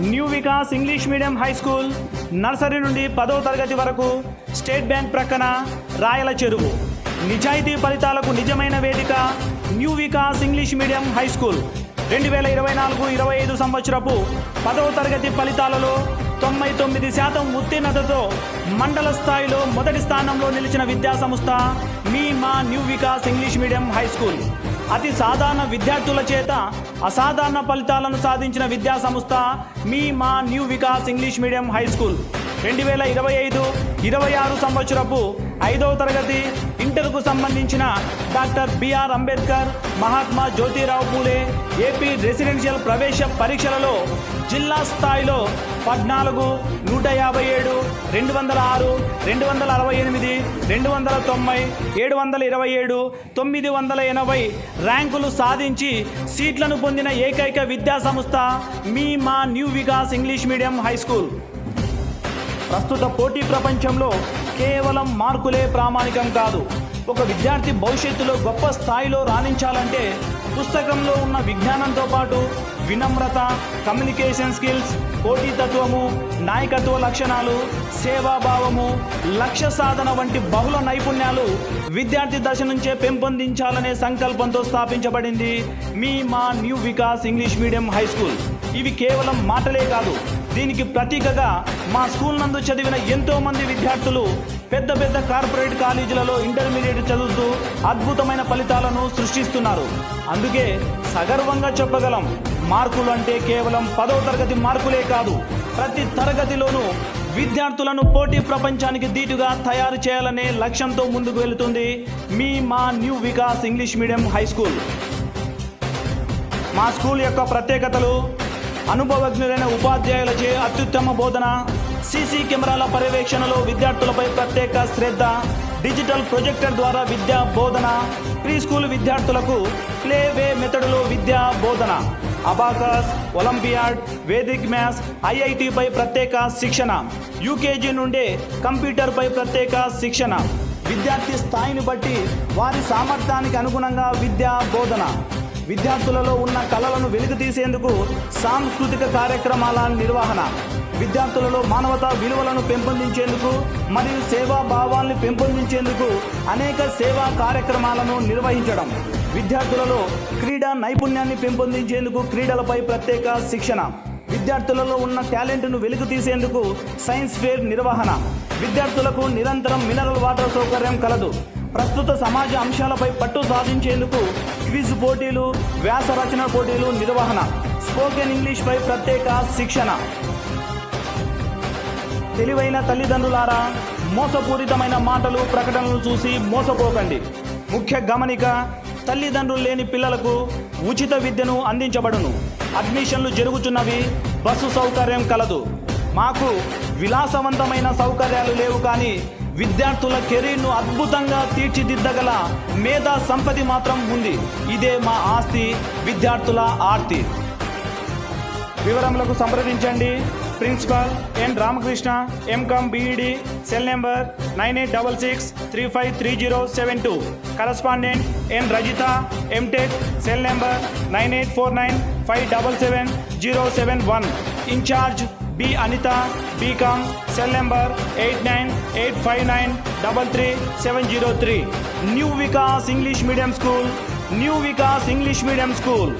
New Vikas English medium high school nursery నుండి 10వ తరగతి వరకు స్టేట్ బ్యాంక్ ప్రక్కన రాయల చెరువు. నిజాయితీ ఫలితాలకు నిజమైన వేదిక new Vikas English medium high school. 2024-25 సంవత్సరపు 10వ తరగతి ఫలితాలలో 99% ఉత్తీర్ణతతో మండల స్థాయిలో మొదటి స్థానంలో నిలిచిన విద్యాసంస్థ మా new Vikas English medium high school. అతి సాధారణ విద్యార్థుల చేత అసాధారణ ఫలితాలను సాధించిన విద్యాసంస్థ మా new Vikas English medium high school. 2025-26 సంవత్సరపు 5వ తరగతి ఇంటర్కు సంబంధించిన doctor BR Ambedkar Mahatma Jyotirao Phule AP residential ప్రవేశ పరీక్షలలో జిల్లా స్థాయిలో 14, 157, 206, 268, 290, 727, 980 ర్యాంకులు సాధించి సీట్లను పొందిన ఏకైక విద్యాసంస్థ మా new Vikas English medium high school. ప్రస్తుత పోటీ ప్రపంచంలో కేవలం మార్కులే ప్రామాణికం కాదు. ఒక విద్యార్థి భవిష్యత్తులో గొప్ప స్థాయిలో రాణించాలంటే పుస్తకంలో ఉన్న విజ్ఞానంతో పాటు వినమ్రత, కమ్యూనికేషన్ స్కిల్స్, పోటీతత్వము, నాయకత్వ లక్షణాలు, సేవాభావము, లక్ష్య సాధన వంటి బహుళ నైపుణ్యాలు విద్యార్థి దశ నుంచే పెంపొందించాలనే సంకల్పంతో స్థాపించబడింది మా new Vikas English medium high school. ఇవి కేవలం మాటలే కాదు, దీనికి ప్రతీకగా మా స్కూల్ నందు చదివిన ఎంతోమంది విద్యార్థులు పెద్ద పెద్ద కార్పొరేట్ కాలేజీలలో ఇంటర్మీడియట్ చదువుతూ అద్భుతమైన ఫలితాలను సృష్టిస్తున్నారు. అందుకే సగర్వంగా చెప్పగలం, మార్కులు అంటే కేవలం 10వ తరగతి మార్కులే కాదు, ప్రతి తరగతిలోనూ విద్యార్థులను పోటీ ప్రపంచానికి ధీటుగా తయారు చేయాలనే లక్ష్యంతో ముందుకు వెళుతుంది మా new Vikas English medium high school. మా స్కూల్ యొక్క ప్రత్యేకతలు: అనుభవజ్ఞులైన ఉపాధ్యాయులచే అత్యుత్తమ బోధన, సీసీ కెమెరాల పర్యవేక్షణలో విద్యార్థులపై ప్రత్యేక శ్రద్ధ, డిజిటల్ ప్రొజెక్టర్ ద్వారా విద్యా బోధన, ప్రీ స్కూల్ విద్యార్థులకు ప్లే వే మెథడ్లో విద్యా బోధన, అబాకస్, ఒలింపియాడ్, వేదిక్ మ్యాథ్స్, ఐఐటిపై ప్రత్యేక శిక్షణ, యూకేజీ నుండే కంప్యూటర్పై ప్రత్యేక శిక్షణ, విద్యార్థి స్థాయిని బట్టి వారి సామర్థ్యానికి అనుగుణంగా విద్యా బోధన, విద్యార్థులలో ఉన్న కళలను వెలుగుతీసేందుకు సాంస్కృతిక కార్యక్రమాల నిర్వహణ, విద్యార్థులలో మానవతా విలువలను పెంపొందించేందుకు మరియు సేవా భావాలను పెంపొందించేందుకు అనేక సేవా కార్యక్రమాలను నిర్వహించడం, విద్యార్థులలో క్రీడా నైపుణ్యాన్ని పెంపొందించేందుకు క్రీడలపై ప్రత్యేక శిక్షణ, విద్యార్థులలో ఉన్న టాలెంట్ను వెలుగుతీసేందుకు సైన్స్ ఫేర్ నిర్వహణ, విద్యార్థులకు నిరంతరం మినరల్ వాటర్ సౌకర్యం కలదు. ప్రస్తుత సమాజ అంశాలపై పట్టు సాధించేందుకు క్విజ్ పోటీలు, వ్యాస రచన పోటీలు నిర్వహణ, స్పోకెన్ ఇంగ్లీష్పై ప్రత్యేక శిక్షణ. తెలివైన తల్లిదండ్రులారా, మోసపూరితమైన మాటలు, ప్రకటనలు చూసి మోసపోకండి. ముఖ్య గమనిక: తల్లిదండ్రులు లేని పిల్లలకు ఉచిత విద్యను అందించబడును. అడ్మిషన్లు జరుగుతున్నవి. బస్సు సౌకర్యం కలదు. మాకు విలాసవంతమైన సౌకర్యాలు లేవు, కానీ విద్యార్థుల కెరీర్ను అద్భుతంగా తీర్చిదిద్దగల మేధా సంపత్తి మాత్రం ఉంది. ఇదే మా ఆస్తి, విద్యార్థుల ఆర్తి. వివరములకు సంప్రదించండి. Principal N Ramakrishna, MCom BEd, cell number 9866353072. Correspondent N Rajitha, MTech, cell number 9849577071. Incharge B Anitha, BCom, cell number 8985933703. New Vikas English medium school, new Vikas English medium school.